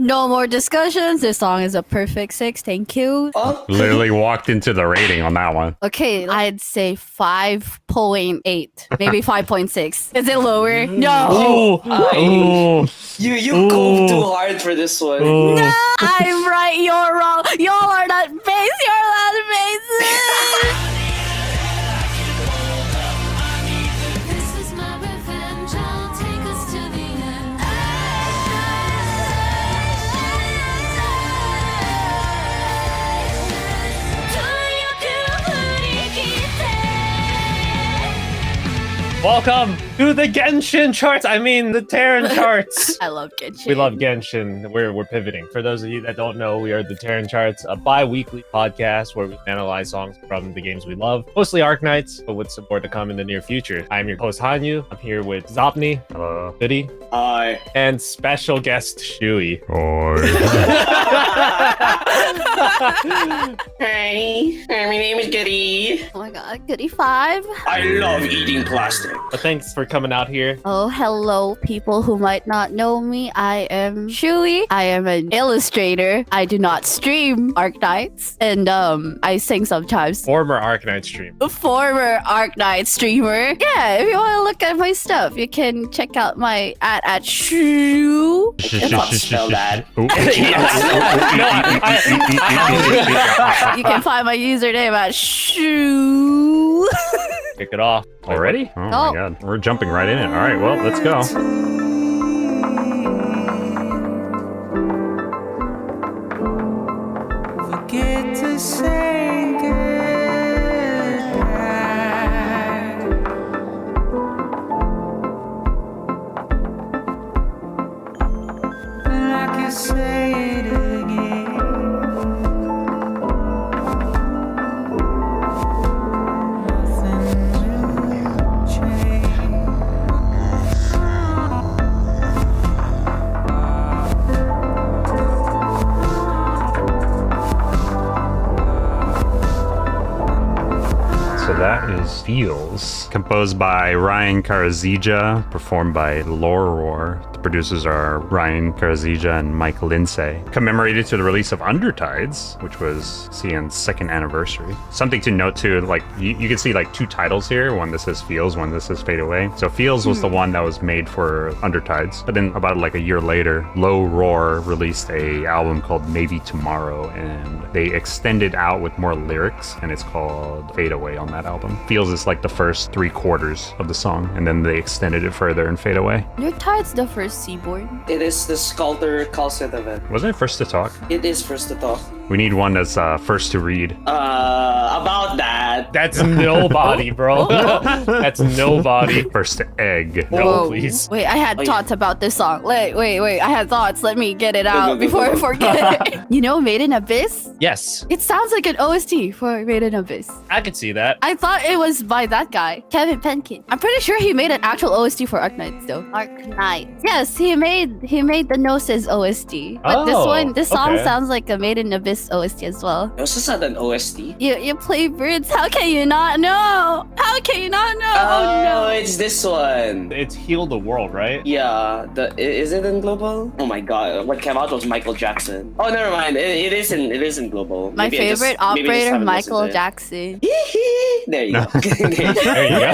No more discussions. This song is a perfect 6. Thank you. Oh, Literally walked into the rating on that one. Okay, I'd say 5.8, maybe 5.6. Is it lower? No. Ooh. you go too hard for this one. Ooh. No, I'm right. You're wrong. Y'all are not base. You're not base. This is my revenge. I'll take us to the end. Welcome to the Genshin charts. I mean, the Terran Charts. I love Genshin. We love Genshin. We're pivoting. For those of you that don't know, we are the Terran Charts, a bi-weekly podcast where we analyze songs from the games we love, mostly Arknights, but with some more to come in the near future. I'm your host Hanyu. I'm here with Zopni, Hello. Goody, Hi. and special guest Shui. Hi, my name is Goody. Oh my god, Goody 5. I love eating plastic. But thanks for coming out here. Oh, hello, people who might not know me. I am Shui. I am an illustrator. I do not stream Arknights, and I sing sometimes. Former Arknight stream. A former Arknight streamer. Yeah, if you want to look at my stuff, you can check out my at Shu. I cannot spell that. You can find my username at Shu. Kick it off. Already? Oh my Oh. god. We're jumping right in it. All right, well, let's go. Forget to say goodbye. I can say it again. Nothing will change. So that is Feels, composed by Ryan Karazija, performed by Loror. The producers are Ryan Karazija and Mike Lindsay. Commemorated to the release of Undertides, which was CN's second anniversary. Something to note too, like you can see like two titles here. One that says Feels, one that says Fade Away. So Feels was the one that was made for Undertides. But then about like a year later, Low Roar released a album called Maybe Tomorrow, and they extended out with more lyrics, and it's called Fade Away on that album. Feels is like the first 3/4 of the song, and then they extended it further in Fade Away. Your tide's the first Seaborn. It is the Sculptor Calcet event. Wasn't it first to talk? It is first to talk. We need one that's first to read. About that. That's nobody, bro. That's nobody. First to egg. No, Whoa. please. Wait, I had Oh, thoughts about this song. Wait. I had thoughts. Let me get it Go, out go, go, before go. I forget it. You know Made in Abyss? Yes, It sounds like an OST for Made in Abyss. I could see that. I thought it was by that guy, Kevin Penkin. I'm pretty sure he made an actual OST for Arknights though. Arknights. Yes, he made the Gnosis OST. But Oh, this song okay. sounds like a Made in Abyss OST as well. It was just not an OST. You play birds. How can you not know? How can you not know? Oh no. It's this one. It's Heal the World, right? Yeah, is it in global? Oh my god, what came out was Michael Jackson. Oh, never mind. It isn't global. My Maybe I just- favorite maybe I just operator, haven't listened Michael to it. Jackson. There you go. There you go.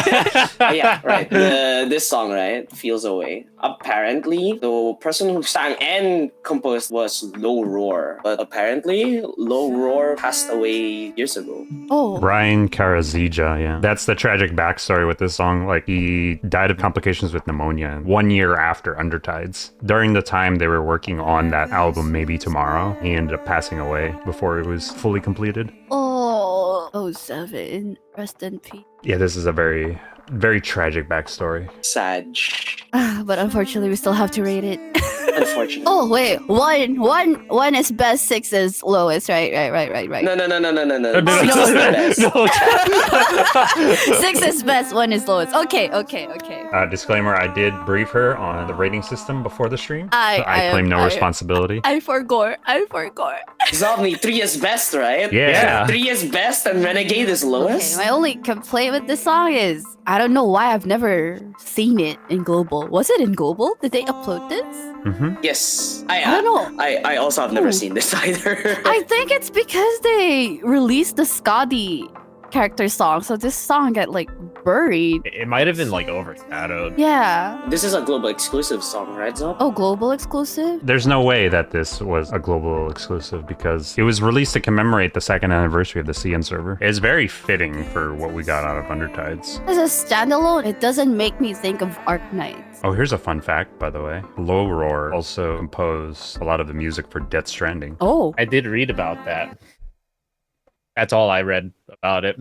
Yeah, right. This song, right, Feels Away. Apparently, the person who sang and composed was Low Roar, but apparently, Low Roar passed away years ago. Oh. Ryan Karazija, yeah. That's the tragic backstory with this song. Like, he died of complications with pneumonia 1 year after Undertides. During the time they were working on that album, Maybe Tomorrow, he ended up passing away before it was fully completed. Oh, 07. Rest in peace. Yeah, this is a very, very tragic backstory. Sad. But unfortunately, we still have to rate it. Unfortunately. Oh wait, one is best, 6 is lowest, right? No. No. Best. 6 is best, 1 is lowest. Okay. Disclaimer, I did brief her on the rating system before the stream. I claim no responsibility. I forgot. Zomni, 3 is best, right? Yeah. 3 is best and Renegade is Okay, lowest? my only complaint with this song is I don't know why I've never seen it in global. Was it in global? Did they upload this? Yes. I don't know. I also have never Ooh. seen this either. I think it's because they released the Skadi character song, so this song got like buried. It might have been like overshadowed. Yeah. This is a global exclusive song, right, Zob? Oh, global exclusive? There's no way that this was a global exclusive because it was released to commemorate the second anniversary of the CN server. It's very fitting for what we got out of Undertides. As a standalone, it doesn't make me think of Arknights. Oh, here's a fun fact, by the way. Low Roar also composed a lot of the music for Death Stranding. Oh. I did read about that. That's all I read about it.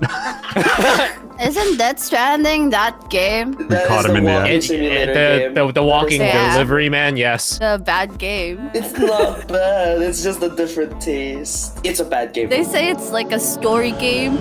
Isn't Death Stranding that game? That caught is him in the walking act. simulator game. The walking Yeah. delivery man, yes. The bad game. It's not bad. It's just a different taste. It's a bad game. They say it's like a story game.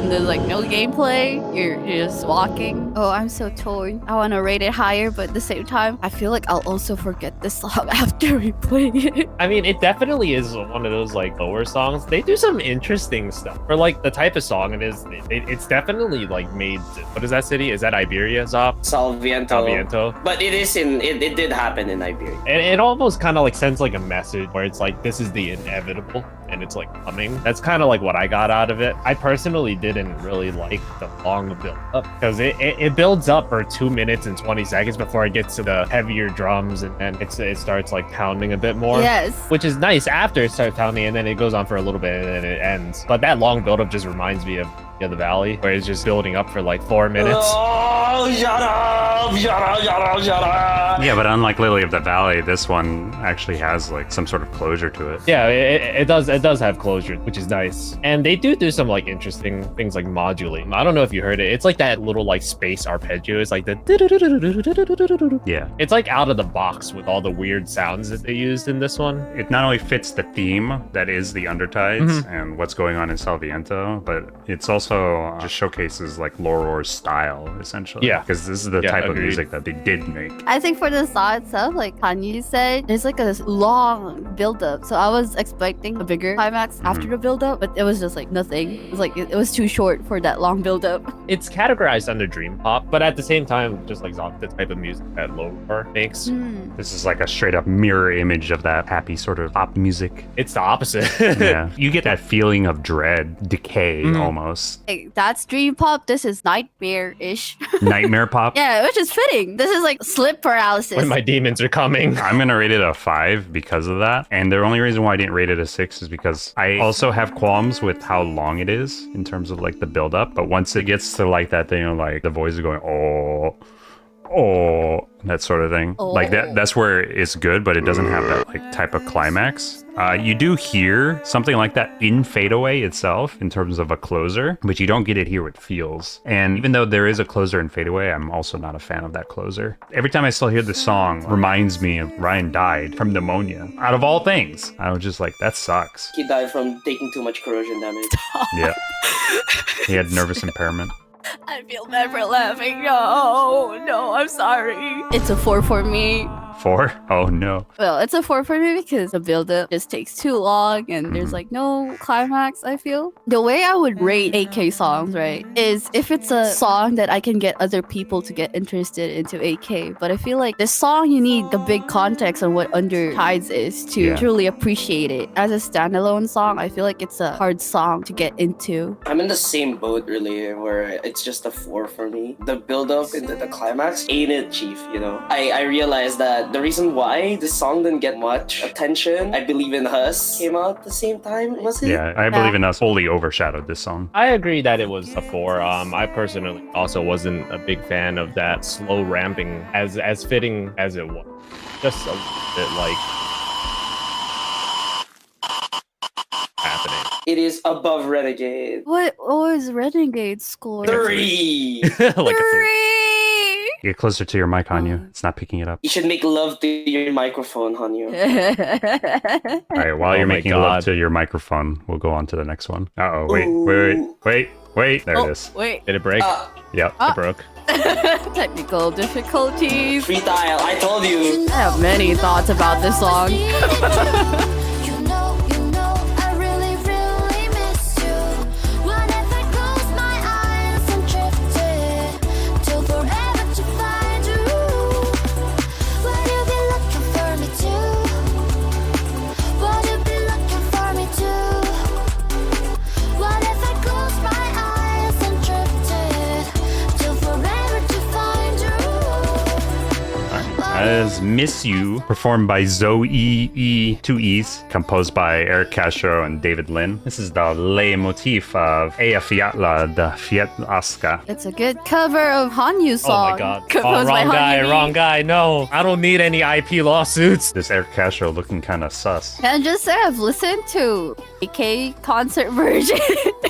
And there's like no gameplay. You're just walking. Oh, I'm so torn. I want to rate it higher, but at the same time, I feel like I'll also forget this song after we play it. I mean, it definitely is one of those like lower songs. They do some interesting stuff for like the type of song it is. It's definitely like made. What is that city? Is that Iberia, Zop? Salviento. Salviento. But it is in it did happen in Iberia. And it almost kind of like sends like a message where it's like this is the inevitable and it's like coming. That's kind of like what I got out of it. I personally didn't really like the long build up because it builds up for 2 minutes and 20 seconds before it gets to the heavier drums and then it starts like pounding a bit more. Yes. Which is nice after it starts pounding and then it goes on for a little bit and then it ends. But that long build up just reminds me of the Valley where it's just building up for like 4 minutes. Oh, shut up! Shut up! Shut up! Shut up! Yeah, but unlike Lily of the Valley, this one actually has like some sort of closure to it. Yeah, it does have closure, which is nice. And they do some like interesting things like modulating. I don't know if you heard it. It's like that little like space arpeggio. It's like the Yeah. it's like out of the box with all the weird sounds that they used in this one. It not only fits the theme that is the Undertides and what's going on in Salviento, but it's also just showcases like Lorore's style, essentially. Yeah. Because this is the Yeah, type of agreed. music that they did make. I think for the song itself, like Hanyu said, there's like a long build up. So I was expecting a bigger climax after the build up, but it was just like nothing. It was like it was too short for that long build up. It's categorized under dream pop, but at the same time, just like the type of music that Lore makes. This is like a straight up mirror image of that happy sort of pop music. It's the opposite. Yeah. You get that feeling of dread, decay almost. Like, that's dream pop. This is nightmare-ish. Nightmare pop. Yeah, which is fitting. This is like sleep paralysis. When my demons are coming. I'm gonna rate it a 5 because of that. And the only reason why I didn't rate it a 6 is because I also have qualms with how long it is in terms of like the build up. But once it gets to like that thing of like the voice is going, oh, that sort of thing. Like that's where it's good, but it doesn't have that like type of climax. You do hear something like that in Fadeaway itself in terms of a closer, but you don't get it here with Feels. And even though there is a closer in Fadeaway, I'm also not a fan of that closer. Every time I still hear the song, reminds me of Ryan died from pneumonia. Out of all things, I was just like, that sucks. He died from taking too much corrosion damage. Yeah. He had nervous impairment. I feel bad for laughing. No, I'm sorry. It's a 4 for me. 4? Oh no. Well, it's a 4 for me because the build-up just takes too long and there's like no climax, I feel. The way I would rate AK songs, right, is if it's a song that I can get other people to get interested into AK. But I feel like this song, you need the big context on what Undertides is to truly appreciate it. As a standalone song, I feel like it's a hard song to get into. I'm in the same boat really, where it's just a 4 for me. The build up into the climax ain't it, Chief, you know? I realized that the reason why this song didn't get much attention, I Believe in Us, came out at the same time, was it? Yeah, I Believe in Us wholly overshadowed this song. I agree that it was a 4. I personally also wasn't a big fan of that slow ramping as fitting as it was. Just a bit like happening. It is above Renegade. What was Renegade's score? 3! Like a 3. 3! Get closer to your mic, Hanyu. It's not picking it up. You should make love to your microphone, Hanyu. All right, while you're my making God. love to your microphone, we'll go on to the next one. Uh-oh, wait. There it is. Wait. Did it break? Yep. It broke. Technical difficulties. Free tile, I told you. I have many thoughts about this song. You know, I really, really miss you. What if I close my eyes and drifted is Miss You, performed by Zoe E, 2 E's, composed by Eric Castro and David Lin. This is the leitmotif of Ea Fiatla de Fiat Aska. It's a good cover of Hanyu's Oh song. my god. Oh, composed by wrong guy, Hanyu. wrong guy. No, I don't need any IP lawsuits. This Eric Castro looking kind of sus. And just say I've listened to AK concert version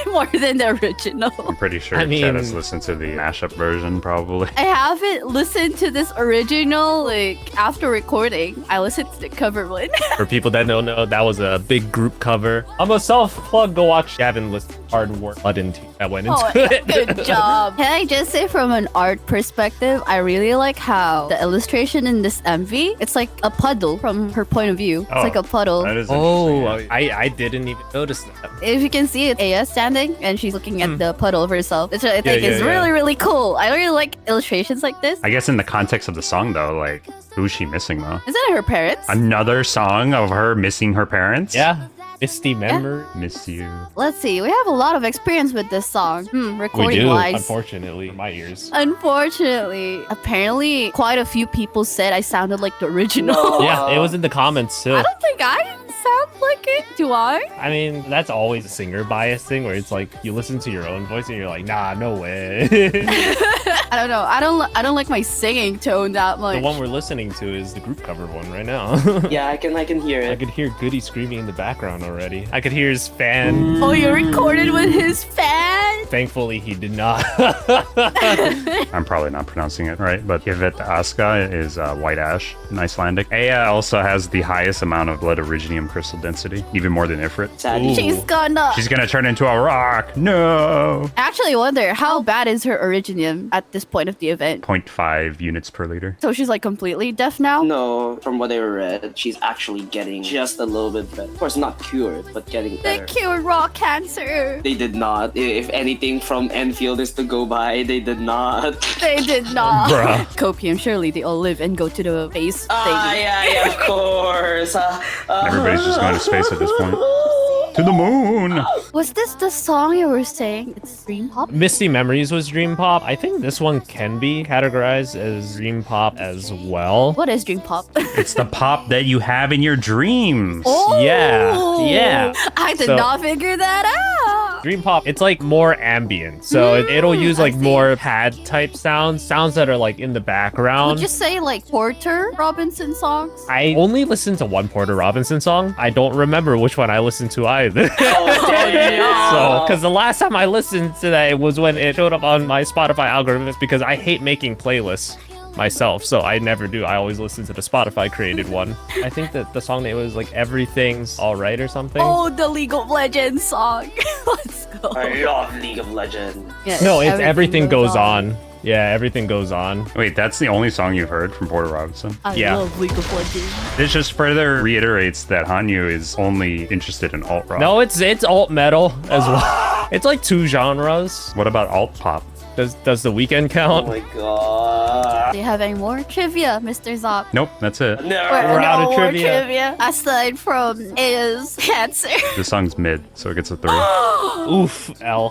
more than the original. I'm pretty sure I mean- Chad has listened to the mashup version, probably. I haven't listened to this original like after recording. I listened to the cover one. For people that don't know, that was a big group cover. I'm a self-plug. Go watch Gavin list hard work that went into Oh, it. good job. Can I just say from an art perspective, I really like how the illustration in this MV, it's like a puddle from her point of view. It's Oh, like a puddle. That is Oh, interesting. I didn't even notice that. If you can see it, Aya standing and she's looking at the puddle of herself. Which I think yeah, is yeah. really, really cool. I really like illustrations like this. I guess in the context of the song, though, like, who's she missing, though? Isn't it her parents? Another song of her missing her parents? Yeah, misty memory. Miss You. Let's see. We have a lot of experience with this song. We Recording do, wise. unfortunately, in my ears. Unfortunately, apparently, quite a few people said I sounded like the original. No. Yeah, it was in the comments too. I don't think I sound like it. Do I? I mean, that's always a singer bias thing where it's like you listen to your own voice and you're like, nah, no way. I don't know. I don't like my singing tone that much. The one we're listening to is the group cover one right now. Yeah, I can hear I it. could hear Goody screaming in the background already. I could hear his fan. Oh, you recorded with his fan? Thankfully, he did not. I'm probably not pronouncing it right, but Yvette Aska is white ash in Icelandic. Aya also has the highest amount of blood originium crystal density, even more than Ifrit. Sad. Ooh. She's gonna. She's gonna turn into a rock. No. I actually wonder how bad is her originium at this point of the event. 0.5 units per liter. So she's like completely deaf now? No, from what I read, she's actually getting just a little bit better. Of course, not cured, but getting They better. cured raw cancer. They did not. If anything from Enfield is to go by, they did not. They did not. Bruh. Copium, surely they all live and go to the base Ah, thing. yeah, of course. Everybody's just going to space at this point. To the moon. Was this the song you were saying? It's Dream Pop? Misty Memories was Dream Pop. I think this one can be categorized as Dream Pop as well. What is Dream Pop? It's the pop that you have in your dreams. Oh, Yeah. I did So- not figure that out. Dream Pop, it's like more ambient. So it'll use I like see. more pad type sounds that are like in the background. Would you say like Porter Robinson songs? I only listened to one Porter Robinson song. I don't remember which one I listened to either. Oh, damn. So, because the last time I listened to that was when it showed up on my Spotify algorithms because I hate making playlists myself. So I never do. I always listen to the Spotify created one. I think that the song name was like Everything's Alright or something. Oh, the League of Legends song. Let's go. I love League of Legends. Yes, No, it's Everything Goes On. Yeah, Everything Goes On. Wait, that's the only song you've heard from Porter Robinson? I Yeah. love League of Legends. This just further reiterates that Hanyu is only interested in alt rock. No, it's alt metal as well. It's like two genres. What about alt pop? Does the weekend Oh count? my god. Do you have any more trivia, Mr. Zop? Nope, that's it. No. We're out of more trivia. aside from is cancer. The song's mid, so it gets a 3. Oof. L.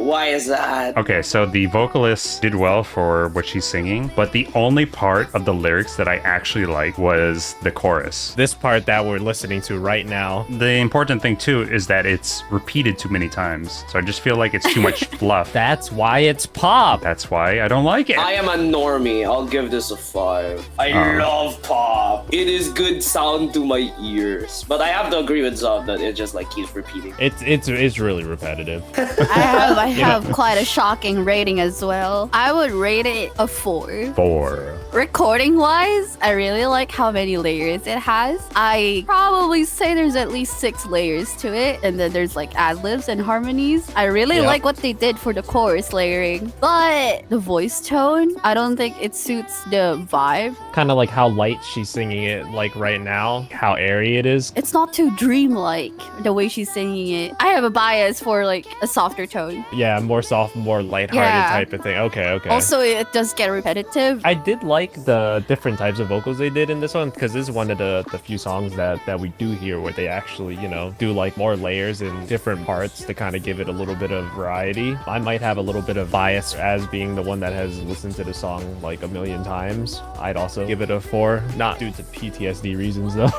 Why is that? Okay, so the vocalist did well for what she's singing, but the only part of the lyrics that I actually like was the chorus. This part that we're listening to right now. The important thing too is that it's repeated too many times, so I just feel like it's too much fluff. That's why it's pop. That's why I don't like it. I am a normie. I'll give this a 5. I love pop. It is good sound to my ears. But I have to agree with Zob that it just like keeps repeating. It's really repetitive. I have quite a shocking rating as well. I would rate it a 4. 4. Recording wise, I really like how many layers it has. I probably say there's at least 6 layers to it, and then there's like ad libs and harmonies. I really Yep. like what they did for the chorus layering, but the voice tone, I don't think it suits the vibe. Kind of like how light she's singing it like right now, how airy it is. It's not too dreamlike the way she's singing it. I have a bias for like a softer tone. Yeah, more soft, more lighthearted Yeah. type of thing. Okay. Also, it does get repetitive. I did like the different types of vocals they did in this one because this is one of the few songs that we do hear where they actually, do like more layers in different parts to kind of give it a little bit of variety. I might have a little bit of bias as being the one that has listened listened to the song like a million times, I'd also give it a 4. Not due to PTSD reasons though.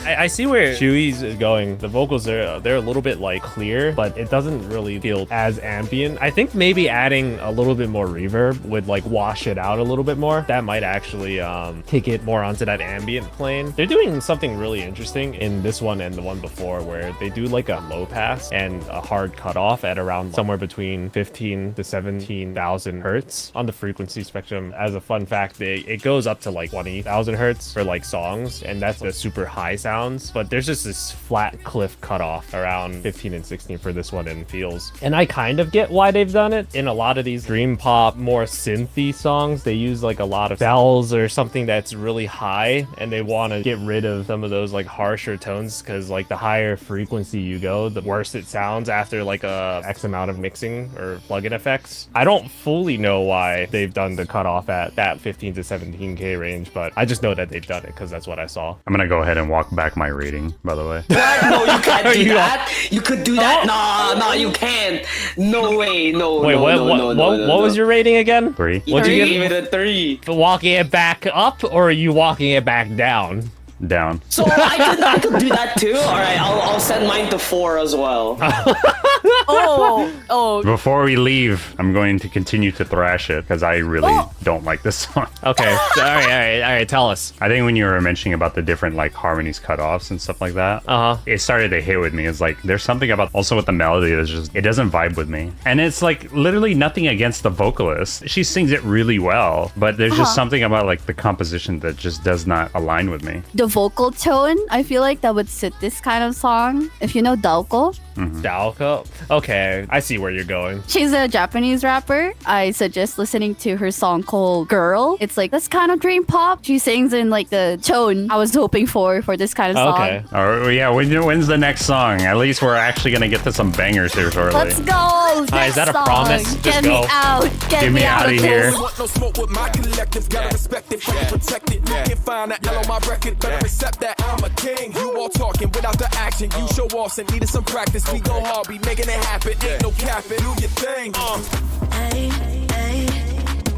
I see where Chewy's going. The vocals they're a little bit like clear, but it doesn't really feel as ambient. I think maybe adding a little bit more reverb would like wash it out a little bit more. That might actually take it more onto that ambient plane. They're doing something really interesting in this one and the one before, where they do like a low pass and a hard cutoff at around somewhere between 15 to 17,000 hertz on the frequency spectrum. As a fun fact, it goes up to like 20,000 hertz for like songs, and that's the super high sounds, but there's just this flat cliff cutoff around 15 and 16 for this one in feels. And I kind of get why they've done it. In a lot of these dream pop, more synthy songs, they use like a lot of bells or something that's really high, and they want to get rid of some of those like harsher tones, because like the higher frequency you go, the worse it sounds after like a X amount of mixing or plugin effects. I don't fully know why they've done the cutoff at that 15 to 17k range, but I just know that they've done it because that's what I saw. I'm gonna go ahead and walk back my rating, by the way. No, you can't do that. You could do that. No, you can't. No way. No. Wait, what was your rating again? 3. What'd you Give it a 3. Walking it back up, or are you walking it back down? Down. So I could do that too. All right, I'll send mine to 4 as well. Oh. Before we leave, I'm going to continue to thrash it because I really don't like this song. Okay. All right. Tell us. I think when you were mentioning about the different like harmonies cutoffs and stuff like that, it started to hit with me. It's like there's something about also with the melody that's just, it doesn't vibe with me. And it's like literally nothing against the vocalist. She sings it really well, but there's just something about like the composition that just does not align with me. The vocal tone, I feel like that would sit this kind of song. If you know Daoko, Daoko? Okay, I see where you're going. she's a Japanese rapper. I suggest listening to her song called Girl. It's like this kind of dream pop. She sings in like the tone I was hoping for this kind of song. Okay. All right, well, yeah, when's the next song? At least we're actually gonna get to some bangers here shortly. Let's go! Hi, is that a Next promise? song. Just Get go. me out! Get me out outta of here. this. Want no smoke with my collective, gotta respect it, protect it. You can find an L on my record, better accept that I'm a king. You all talking without the action, you show offs and needed some practice. We go hard, we making it happen, ain't no capping. Do your thing. Hey,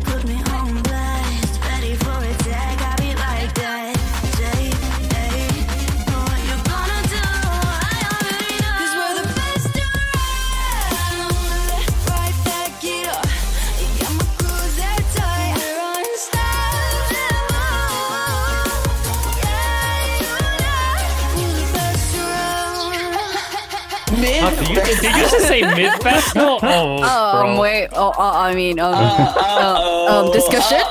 put me on blast. Ready for attack, I be like that. Say, know what you gonna do. I already know. 'Cause we're the best around. Right back here. Yeah, my crew's that tight. We're unstoppable. Yeah, you know. We're the best around. Did you just say mid-festival? Bro. Wait. Discussion?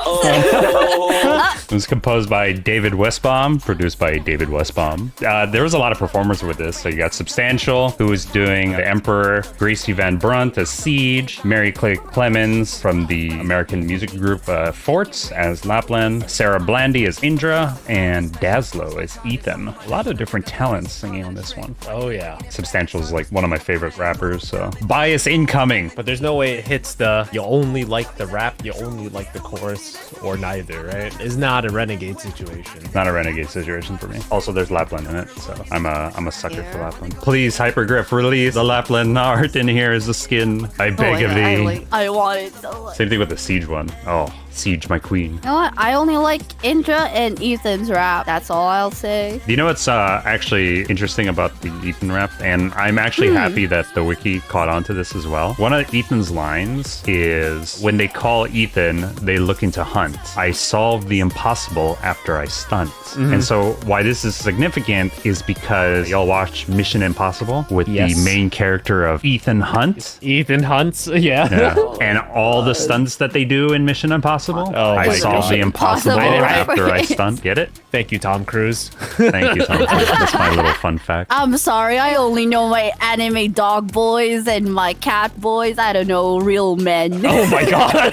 It was composed by David Westbaum, produced by David Westbaum. There was a lot of performers with this. So you got Substantial, who was doing The Emperor, Gracie Van Brunt as Siege, Mary Clay Clemens from the American music group Forts as Lapland, Sarah Blandy as Indra, and Daslow as Ethan. A lot of different talents singing on this one. Oh, yeah. Substantial is like one of my favorite rappers, so bias incoming. But there's no way it hits the you only like the rap, you only like the chorus, or neither, right? It's not a renegade situation. Not a renegade situation for me. Also, there's Lapland in it, so I'm a sucker for Lapland. Please, Hypergrip, release the Lapland art in here as the skin. I beg of thee. I want it so much. Same thing with the Siege one. Oh, Siege, my queen. You know what? I only like Indra and Ethan's rap. That's all I'll say. Do you know what's actually interesting about the Ethan rap? And I'm actually happy that the wiki caught on to this as well. One of Ethan's lines is, when they call Ethan, they looking to hunt. I solve the impossible after I stunt. And so why this is significant is because y'all watch Mission Impossible with the main character of Ethan Hunt. Ethan Hunts, yeah. And all the stunts that they do in Mission Impossible. Oh I my solve God. the impossible after I stunt. Get it? Thank you, Tom Cruise. Thank you, Tom. That's my little fun fact. I'm sorry, I only know my anime dog boys and my cat boys. I don't know real men. Oh my God.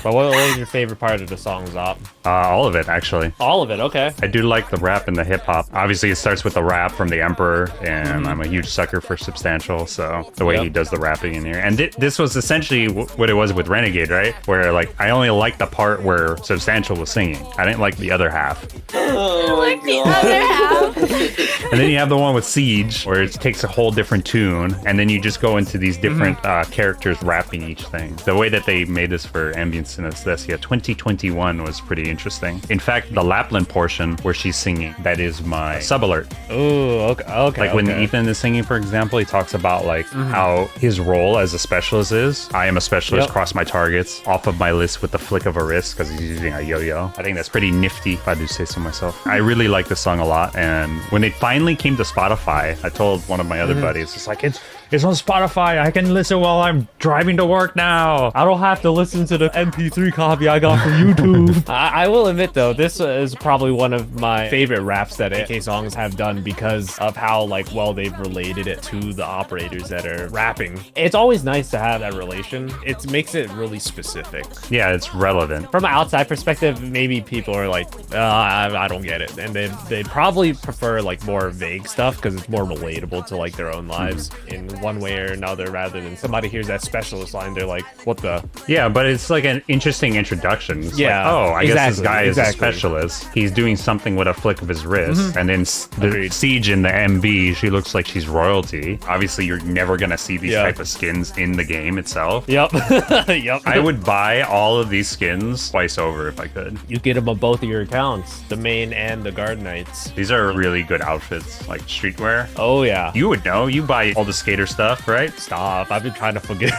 But what was your favorite part of the song, Zop? All of it, actually. All of it, okay. I do like the rap and the hip hop. Obviously, it starts with the rap from the Emperor, and I'm a huge sucker for Substantial. So the way he does the rapping in here, and this was essentially what it was with Renegade, right? Where like I only liked the part where Substantial was singing. I didn't like the other half. Oh my The other half. And then you have the one with Siege, where it takes a whole different tune, and then you just go into these different characters rapping each thing. The way that they made this for ambient synesthesia 2021 was pretty interesting. In fact, the Lapland portion where she's singing, that is my sub-alert. Ooh, okay. Like when Ethan is singing, for example, he talks about like how his role as a specialist is. I am a specialist, cross my targets off of my list with the flick of a wrist because he's using a yo-yo. I think that's pretty nifty, if I do say so myself. I really like this song a lot, and when it finally came to Spotify, I told one of my other buddies, it's like, it's on Spotify. I can listen while I'm driving to work now. I don't have to listen to the MP3 copy I got from YouTube. I will admit though, this is probably one of my favorite raps that AK songs have done because of how like well they've related it to the operators that are rapping. It's always nice to have that relation. It makes it really specific. Yeah, it's relevant. From an outside perspective, maybe people are like, I don't get it. And they probably prefer like more vague stuff because it's more relatable to like their own lives in one way or another, rather than somebody hears that specialist line, they're like, what the? Yeah, but it's like an interesting introduction. It's Yeah, like, oh, I guess this guy is a exactly. specialist. He's doing something with a flick of his wrist. And then the Agreed. Siege in the MV, she looks like she's royalty. Obviously, you're never going to see these Yeah. type of skins in the game itself. Yep. Yep. I would buy all of these skins twice over if I could. You get them on both of your accounts, the main and the Guard Knights. These are really good outfits, like streetwear. Oh yeah. You would know. You buy all the skater stuff, right? Stop. I've been trying to forget.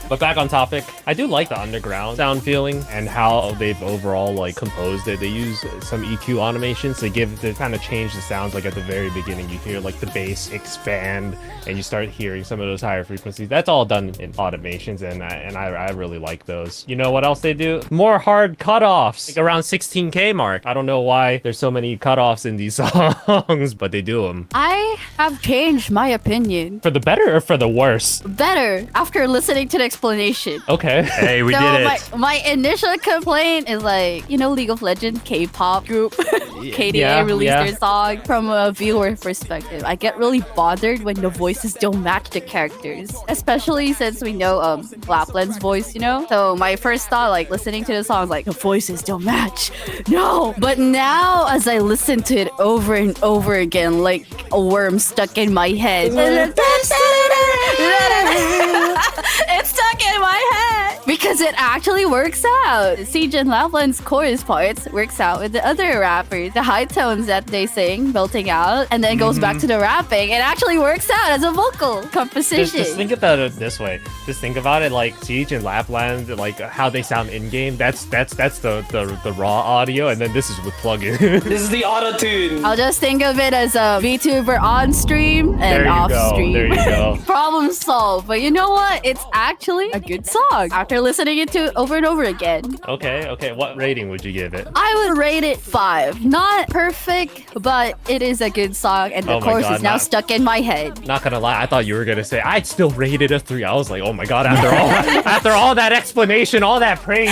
But back on topic, I do like the underground sound feeling and how they've overall like composed it. They use some EQ animations to kind of change the sounds. Like at the very beginning, you hear like the bass expand and you start hearing some of those higher frequencies. That's all done in automations, and I really like those. You know what else they do? More hard cutoffs, like around 16K mark. I don't know why there's so many cutoffs in these songs, but they do them. I have changed my opinion. For the better or for the worse? Better after listening to the explanation. Okay. Hey, we So did it. my initial complaint is like, you know, League of Legends K-pop group KDA Yeah, released yeah. their song. From a viewer perspective, I get really bothered when the voices don't match the characters, especially since we know Lapland's voice, you know. So my first thought, like listening to the song, is like the voices don't match. No, but now as I listen to it over and over again, like a worm stuck in my head. It's stuck in my head because it actually works out. Siege and Lapland's chorus parts works out with the other rappers. The high tones that they sing, belting out, and then goes back to the rapping. It actually works out as a vocal composition. Just think about it this way. Just think about it like Siege and Lapland, like how they sound in game. That's the raw audio, and then this is with plugins. This is the auto tune. I'll just think of it as a VTuber on stream There and you off go. stream. There you go. Problem solved. But you know what? It's actually a good song after listening it to over and over again. Okay. What rating would you give it? I would rate it 5. Not perfect, but it is a good song, and the Oh my chorus God, is now not- stuck in my head. Not gonna lie, I thought you were gonna say I'd still rate it a 3. I was like, oh my god, after all that explanation, all that praise,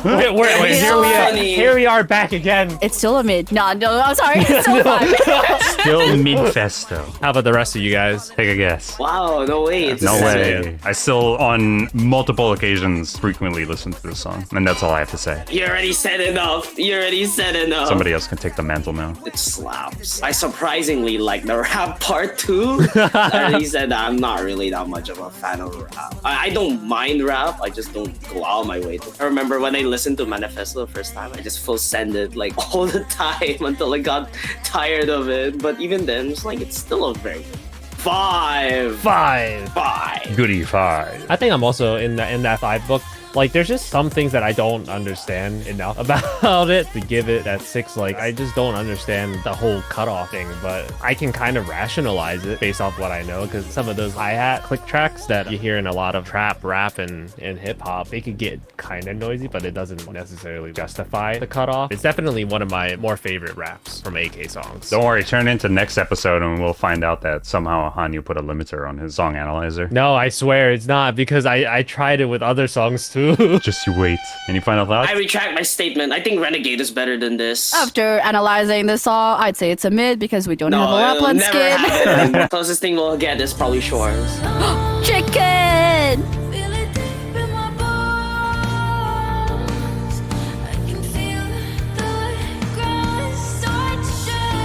wait, You know what? here we are back again. It's still a mid. No, I'm sorry. It's still 5. Still ManiFesto. How about the rest of you guys? Take a guess. Wow, no way. It's No a way. 7. I still, on multiple occasions, frequently listen to this song. And that's all I have to say. You already said enough. You already said enough. Somebody else can take the mantle now. It slaps. I surprisingly like the rap part too. I already said that I'm not really that much of a fan of rap. I don't mind rap. I just don't go out of my way to. I remember when I listened to ManiFesto the first time, I just full send it like all the time until I got tired of it. But even then, it's still a very good 5. 5. Goody 5. I think I'm also in that 5 book. Like, there's just some things that I don't understand enough about it to give it that 6. Like, I just don't understand the whole cutoff thing, but I can kind of rationalize it based off what I know, because some of those hi-hat click tracks that you hear in a lot of trap, rap, and hip-hop, they could get kind of noisy, but it doesn't necessarily justify the cutoff. It's definitely one of my more favorite raps from AK songs. Don't worry, turn into next episode and we'll find out that somehow Hanyu put a limiter on his song analyzer. No, I swear it's not, because I tried it with other songs too. Just you wait. Any final thoughts? I retract my statement. I think Renegade is better than this. After analyzing this song, I'd say it's a mid because we don't have a it'll Lapland never skin. happen. Closest thing we'll get is probably Shores. Chicken! Feel it deep in my bones. I can feel the grass start to shake.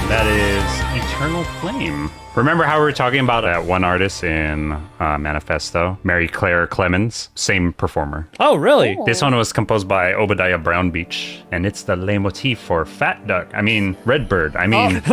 That is Eternal Flame. Remember how we were talking about that one artist in ManiFesto, Mary Claire Clemens? Same performer. Oh, really? This one was composed by Obadiah Brownbeach, and it's the leitmotif for Redbird. One-armed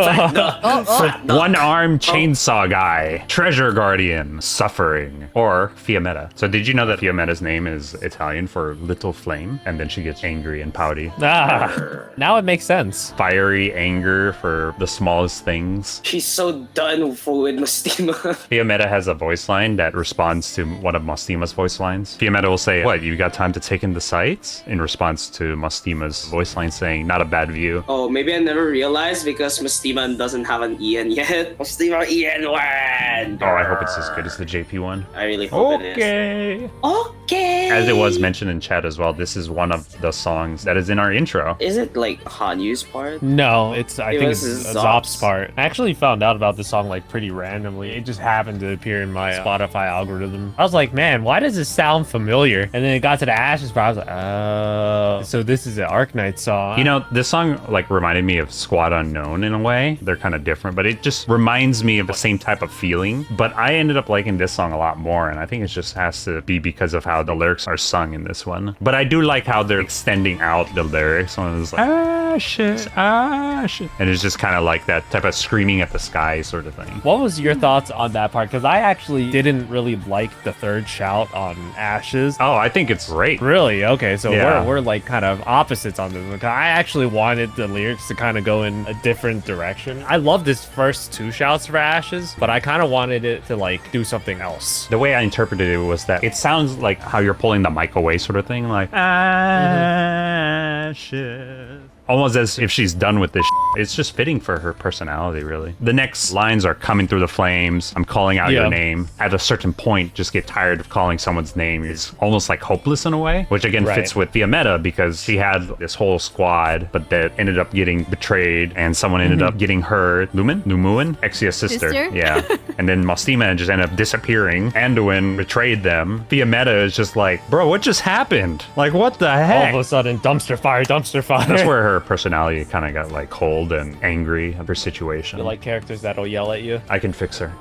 chainsaw guy, treasure guardian, suffering, or Fiammetta. So did you know that Fiammetta's name is Italian for little flame? And then she gets angry and pouty. Now it makes sense. Fiery anger for the smallest things. She's so done with Mastima. Fiammetta has a voice line that responds to one of Mastima's voice lines. Fiammetta will say, "What, you got time to take in the sights?" In response to Mastima's voice line saying, "Not a bad view." Oh, maybe I never realized because Mastima doesn't have an Ian yet. Mastima Ian 1! Oh, I hope it's as good as the JP one. I really hope it is. Okay. Okay! As it was mentioned in chat as well, this is one of the songs that is in our intro. Is it like Hanyu's part? No, I think it's was Zop's part. I actually found out about this song like pretty randomly. It just happened to appear in my Spotify algorithm. I was like, man, why does this sound familiar? And then it got to the Ashes part. I was like, oh, so this is an Arknights song. You know, this song like reminded me of Squad Unknown in a way. They're kind of different, but it just reminds me of the same type of feeling. But I ended up liking this song a lot more, and I think it just has to be because of how the lyrics are sung in this one. But I do like how they're extending out the lyrics. One is like, ashes, ashes. And it's just kind of like that type of screaming at the sky sort of thing. What was your thoughts on that part? Because I actually didn't really like the third shout on Ashes. Oh, I think it's great. Really? Okay, so Yeah. we're like kind of opposites on this. Like, I actually wanted the lyrics to kind of go in a different direction. I love this first two shouts for Ashes, but I kind of wanted it to like do something else. The way I interpreted it was that it sounds like how you're pulling the mic away sort of thing, like ashes. Almost as if she's done with this. It's just fitting for her personality, really. The next lines are coming through the flames. I'm calling out your name. At a certain point, just get tired of calling someone's name. It's almost like hopeless in a way, which again fits with Fiammetta because she had this whole squad, but that ended up getting betrayed and someone ended up getting her, Lumuan? Exia's sister. Yeah. And then Mastima just ended up disappearing. Anduin betrayed them. Fiammetta is just like, bro, what just happened? Like, what the heck? All of a sudden, dumpster fire, dumpster fire. That's where her personality kind of got like cold and angry of her situation. You like characters that'll yell at you? I can fix her.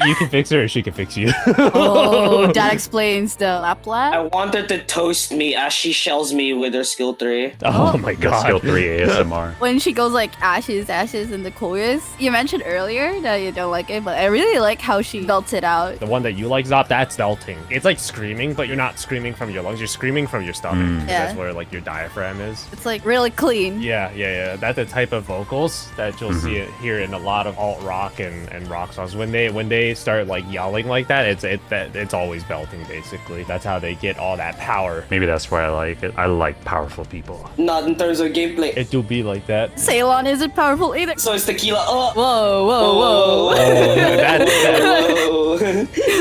You can fix her or she can fix you. Oh, that explains the Lapland. I want her to toast me as she shells me with her skill 3. Oh my The god. skill 3 ASMR. When she goes like ashes, ashes in the chorus. You mentioned earlier that you don't like it, but I really like how she belts it out. The one that you like, Zop, that's belting. It's like screaming, but you're not screaming from your lungs. You're screaming from your stomach. Yeah. That's where like your diaphragm is. It's like really clean. Yeah. That's the type of vocals that you'll see it here in a lot of alt rock and rock songs. When they start like yelling like that, it's always belting basically. That's how they get all that power. Maybe that's why I like it. I like powerful people. Not in terms of gameplay. It do be like that. Ceylon isn't powerful either. So it's tequila. Oh! Whoa, whoa, whoa. That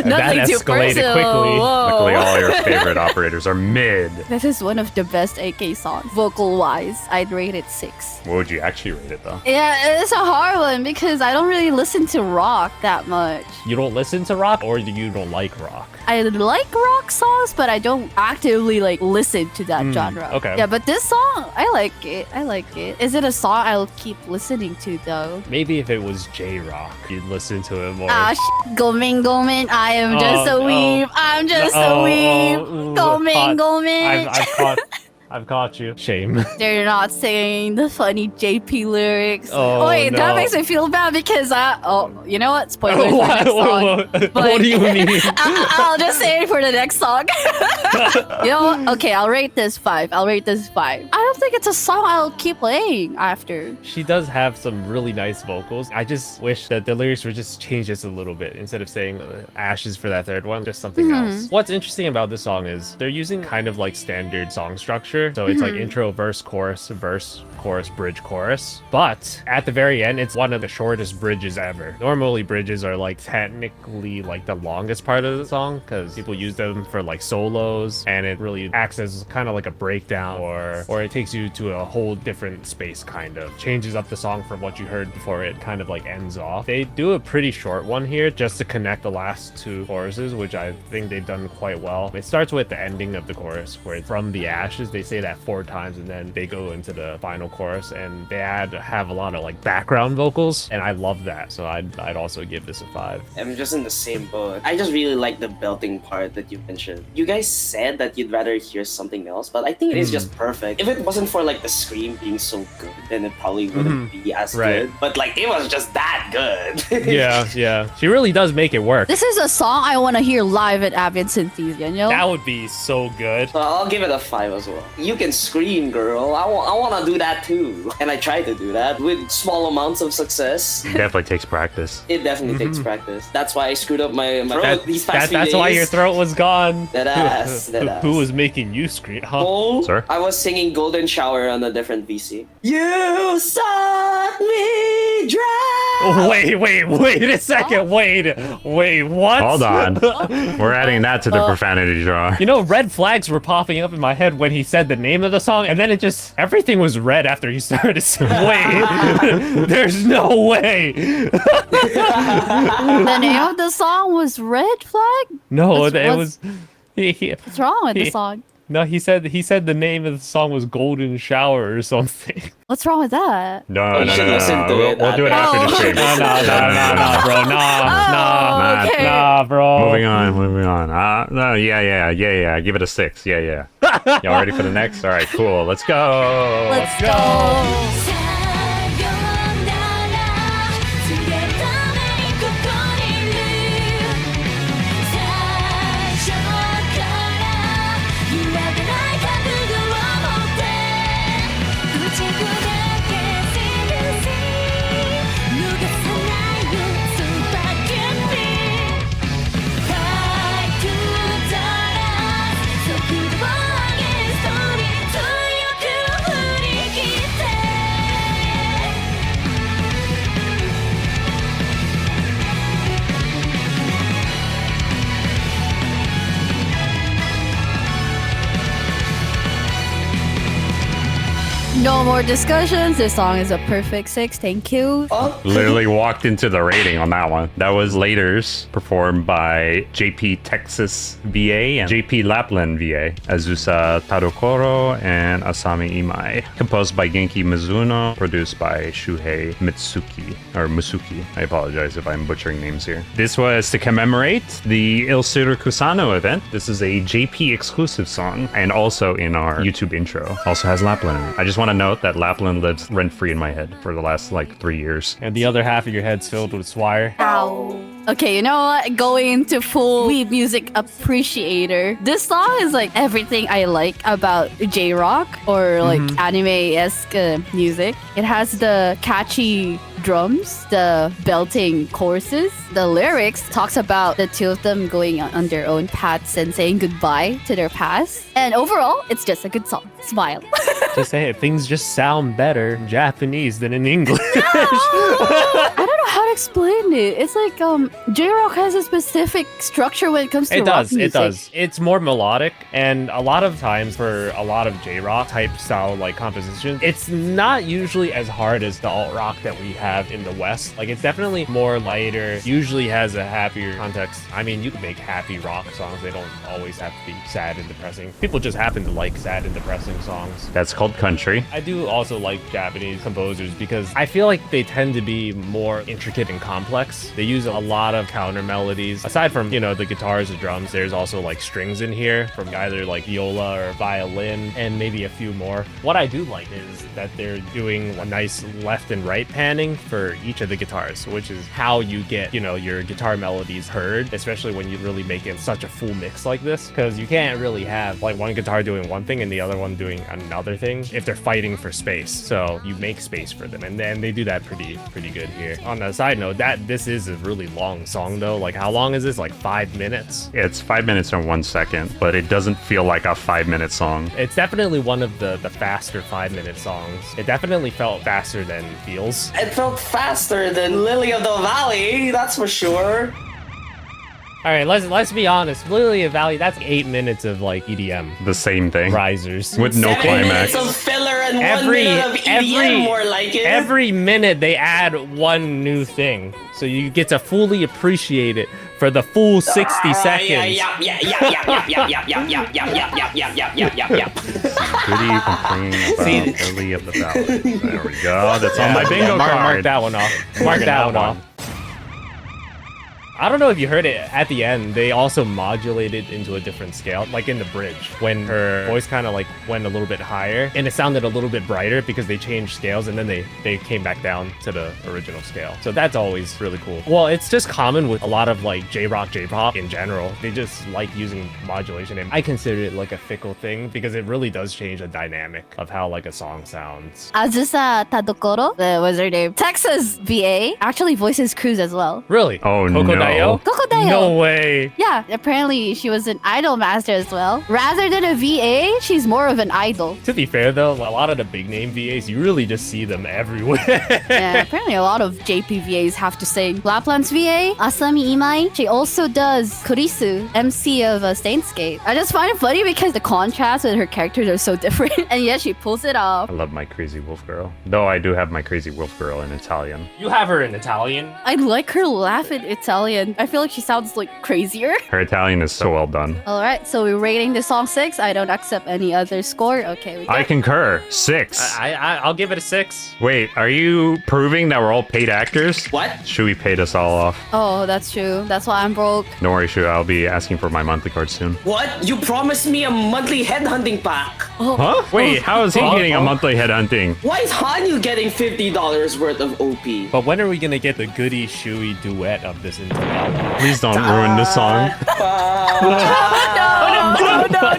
Nothing too escalated personal. quickly. Whoa. Luckily, all your favorite operators are mid. This is one of the best AK songs. Vocal-wise, I'd rate it 6. What would you actually rate it though? Yeah, it's a hard one because I don't really listen to rock that much. You don't listen to rock or you don't like rock? I like rock songs, but I don't actively like listen to that genre. okay. Yeah, but this song, I like it. I like it. Is it a song I'll keep listening to though? Maybe if it was J-rock, you'd listen to it more. Gomin, Gomin, I am just a weeb. I'm just a weeb. Gomin, Gomin. I've caught you. Shame. They're not saying the funny JP lyrics. Oh, wait, no. that makes me feel bad because you know what? Spoilers for next song. What do you mean? I'll just say it for the next song. You know what? Okay, I'll rate this 5. I don't think it's a song I'll keep playing after. She does have some really nice vocals. I just wish that the lyrics were just changed just a little bit. Instead of saying ashes for that third one, just something else. What's interesting about this song is they're using kind of like standard song structure. So it's like intro, verse, chorus, bridge, chorus. But at the very end, it's one of the shortest bridges ever. Normally bridges are like technically like the longest part of the song because people use them for like solos and it really acts as kind of like a breakdown or it takes you to a whole different space, kind of changes up the song from what you heard before it kind of like ends off. They do a pretty short one here just to connect the last two choruses, which I think they've done quite well. It starts with the ending of the chorus where it's from the ashes. They say that 4 times, and then they go into the final chorus, and they have a lot of like background vocals, and I love that. So I'd also give this a 5. I'm just in the same boat. I just really like the belting part that you mentioned. You guys said that you'd rather hear something else, but I think it is just perfect. If it wasn't for like the scream being so good, then it probably wouldn't be as good. But like it was just that good. Yeah. She really does make it work. This is a song I want to hear live at Ambient Synthesia, you know? That would be so good. So I'll give it a 5 as well. You can scream, girl. I want to do that too. And I try to do that with small amounts of success. It definitely takes practice. It definitely takes practice. That's why I screwed up my throat these past few days. That's why your throat was gone. That ass. Who was making you scream? Huh? Oh, Sir? I was singing Golden Shower on a different VC. You suck me dry. Wait a second. Wait, what? Hold on. We're adding that to the profanity drawer. You know, red flags were popping up in my head when he said the name of the song, and then everything was red after he started saying, wait, there's no way. The name of the song was Red Flag? No, What's- it what's- was... What's wrong with the song? No, he said the name of the song was Golden Shower or something. What's wrong with that? No. You should listen to it. We'll do it after the stream. No, bro. Nah, bro. Moving on. No, yeah. Give it a 6. Yeah. Y'all ready for the next? All right, cool. Let's go. Let's go. No more discussions. This song is a perfect 6. Thank you. Literally walked into the rating on that one. That was Laters, performed by JP Texas VA and JP Lapland VA, Azusa Tadokoro and Asami Imai. Composed by Genki Mizuno, produced by Shuhei Musuki. I apologize if I'm butchering names here. This was to commemorate the Ilsuru Kusano event. This is a JP exclusive song, and also in our YouTube intro. Also has Lapland in it. I just want to note that Lapland lives rent-free in my head for the last 3 years. And the other half of your head's filled with Swire. Ow. Okay, you know what? Going into full weeb music appreciator. This song is like everything I like about J-rock or like anime-esque music. It has the catchy drums, the belting choruses. The lyrics talks about the two of them going on their own paths and saying goodbye to their past. And overall, it's just a good song. Smile. Just say it. Things just sound better in Japanese than in English. I don't know how to explain it. It's like J-rock has a specific structure when it comes to rock music. It does. It's more melodic, and a lot of times for a lot of J-rock type style like compositions, it's not usually as hard as the alt rock that we have in the West. Like, it's definitely more lighter, usually has a happier context. I mean, you can make happy rock songs. They don't always have to be sad and depressing. People just happen to like sad and depressing songs. That's called country. I do also like Japanese composers because I feel like they tend to be more intricate and complex. They use a lot of counter melodies. Aside from, you know, the guitars and drums, there's also like strings in here from either like viola or violin and maybe a few more. What I do like is that they're doing a nice left and right panning for each of the guitars, which is how you get, you know, your guitar melodies heard, especially when you really make it such a full mix like this, because you can't really have like one guitar doing one thing and the other one doing another thing if they're fighting for space. So you make space for them, and then they do that pretty good here. On a side note, that this is a really long song though. Like, how long is this? Like 5 minutes? It's 5 minutes and 1 second, but it doesn't feel like a 5-minute song. It's definitely one of the faster 5-minute songs. It definitely felt faster than it feels. It felt faster than Lily of the Valley, that's for sure. All right, let's be honest. Lily of the Valley, that's 8 minutes of like EDM. The same thing. Risers. With no 7 climax. minutes of filler and 1 minute of EDM, more like it. Every minute they add one new thing. So you get to fully appreciate it for the full 60 seconds. Yeah. Goody complaining about Lily of the Valley. There we go. That's on my bingo mark, card. Mark that one off. Mark that one off. I don't know if you heard it at the end. They also modulated into a different scale, like in the bridge, when her voice kind of like went a little bit higher and it sounded a little bit brighter because they changed scales and then they came back down to the original scale. So that's always really cool. Well, it's just common with a lot of like J-rock, J-pop in general. They just like using modulation, and I consider it like a fickle thing because it really does change the dynamic of how like a song sounds. Azusa Tadokoro, what's her name? Texas VA, actually voices Cruz as well. Really? Oh, Coco no. Dayo? Coco Dayo. No way. Yeah, apparently she was an idol master as well. Rather than a VA, she's more of an idol. To be fair though, a lot of the big name VAs, you really just see them everywhere. Yeah, apparently a lot of JP VAs have to sing. Lapland's VA, Asami Imai, she also does Kurisu, MC of Stainscape. I just find it funny because the contrast with her characters are so different, and yet she pulls it off. I love my Crazy Wolf Girl. Though I do have my Crazy Wolf Girl in Italian. You have her in Italian. I like her laugh in Italian. I feel like she sounds like crazier. Her Italian is so well done. All right, so we're rating the song 6. I don't accept any other score. Okay, we I got concur. 6. I'll give it a 6. Wait, are you proving that we're all paid actors? What? Shui paid us all off. Oh, that's true. That's why I'm broke. Don't worry, Shui. I'll be asking for my monthly card soon. What? You promised me a monthly headhunting pack. Huh? Wait, how is he getting a monthly headhunting? Why is Hanyu getting $50 worth of OP? But when are we gonna get the Goody Shui duet of this into album? Please don't ruin this song.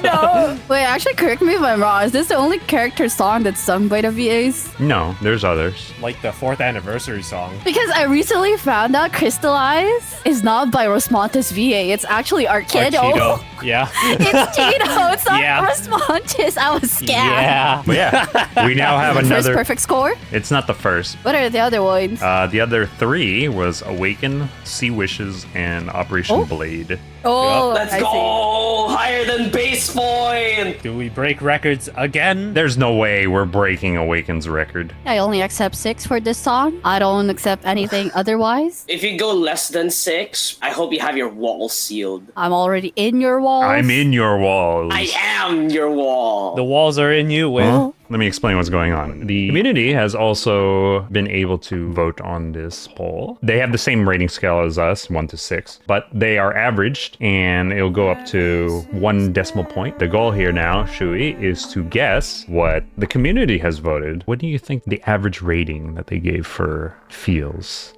No. Wait, actually, correct me if I'm wrong. Is this the only character song that's sung by the VAs? No, there's others. Like the 4th anniversary song. Because I recently found out Crystallize is not by Rosmontes VA. It's actually Arkido. Yeah. It's Tito. It's not Yeah. Rosmontes. I was scared. Yeah. But yeah, we now have First another. perfect score? It's not the first. What are the other ones? The other 3 was Awaken, Sea Wishes, and Operation Blade. Oh, Let's I go! Higher than base point! Do we break records again? There's no way we're breaking Awaken's record. see. I only accept 6 for this song. I don't accept anything otherwise. If you go less than 6, I hope you have your wall sealed. I'm already in your walls. I'm in your walls. I am your wall. The walls are in you, Win. Let me explain what's going on. The community has also been able to vote on this poll. They have the same rating scale as us, 1 to 6, but they are averaged and it'll go up to 1 decimal point. The goal here now, Shui, is to guess what the community has voted. What do you think the average rating that they gave for feels?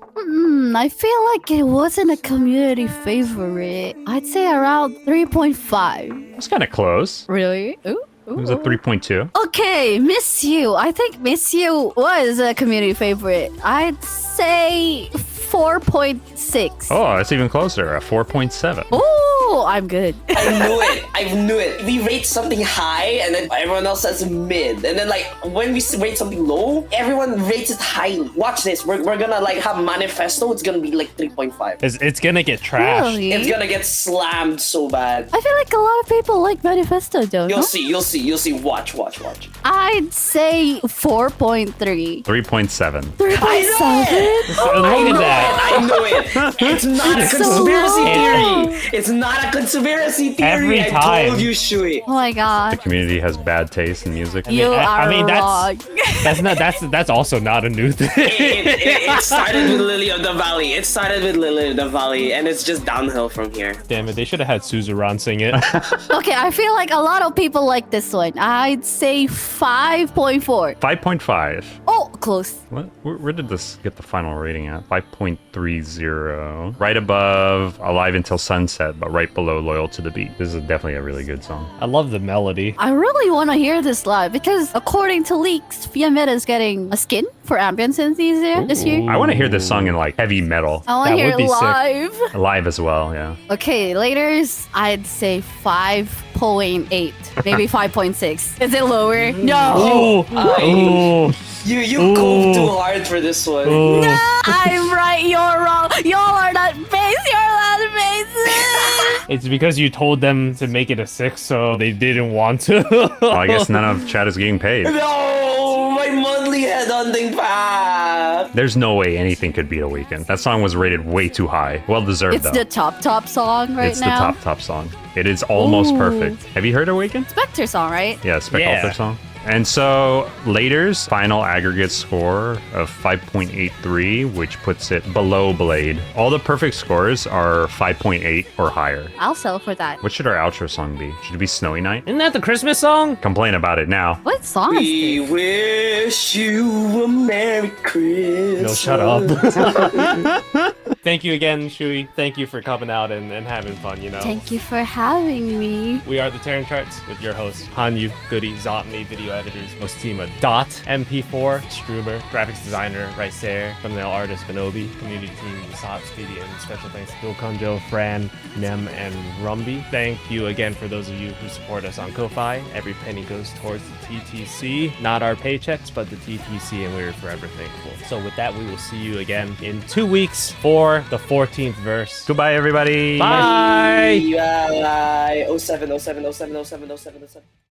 I feel like it wasn't a community favorite. I'd say around 3.5. It's kind of close. Really? Ooh. It was a 3.2. Okay, Miss You. I think Miss You was a community favorite. I'd say 4.6. Oh, it's even closer, a 4.7. Oh, I'm good. I knew it. We rate something high and then everyone else says mid. And then like when we rate something low, everyone rates it highly. Watch this. We're gonna like have ManiFesto. It's gonna be like 3.5. It's gonna get trashed. Really? It's gonna get slammed so bad. I feel like a lot of people like ManiFesto though. You'll no? see. Watch. I'd say 4.3. 3.7. 3.7? Look at that. I knew it. It's not a So conspiracy low. theory. It's not a conspiracy theory. Every I time. told you, Shui. Oh my The god. community has bad taste in music. You I are mean, wrong. that's also not a new thing. It started with Lily of the Valley. And it's just downhill from here. Damn it, they should have had Suzuran sing it. Okay, I feel like a lot of people like this one. I'd say 5.4. 5.5. Oh, close. What? Where did this get the final rating at? 5.30. Right above Alive Until Sunset, but right below Loyal to the Beat. This is definitely a really good song. I love the melody. I really want to hear this live because according to leaks, Fiametta is getting a skin for ambient synth this year. I want to hear this song in like heavy metal. I want That to hear would it be sick. live. Live as well, yeah. Okay, laters, I'd say 5.8, maybe 5.6. Is it lower? No. Ooh. You go too hard for this one. Ooh. I'm right, you're wrong. Y'all are not base, you're not bases. It's because you told them to make it a 6, so they didn't want to. Well, I guess none of chat is getting paid. No, my monthly headhunting Bonding pack. There's no way anything could beat Awaken. That song was rated way too high. Well deserved It's though. the top song right It's now. the top song. It is almost Ooh. perfect. Have you heard Awaken? Spectre song, right? Yeah, Spec Yeah. Alter song. And so Later's final aggregate score of 5.83, which puts it below Blade. All the perfect scores are 5.8 or higher. I'll sell for that. What should our outro song be? Should it be Snowy Night? Isn't that the Christmas song? Complain about it now. What song is We this? wish you a Merry Christmas. No, shut up. Thank you again, Shui. Thank you for coming out and having fun, you know. Thank you for having me. We are the Terran Charts with your hosts, Hanyu, Goody, Zopney, video editors, most team of Dot, MP4, Struber, graphics designer, Ricer, thumbnail artist, Benobi, community team, Sot, Speedy, and special thanks to dokonjou, Fran, Nem, and Rumby. Thank you again for those of you who support us on Ko-Fi. Every penny goes towards the TTC, not our paychecks, but the TTC, and we're forever thankful. So with that, we will see you again in 2 weeks for the 14th verse. Goodbye, everybody. Bye! Bye. 07, 07, 07, 07, 07, 07.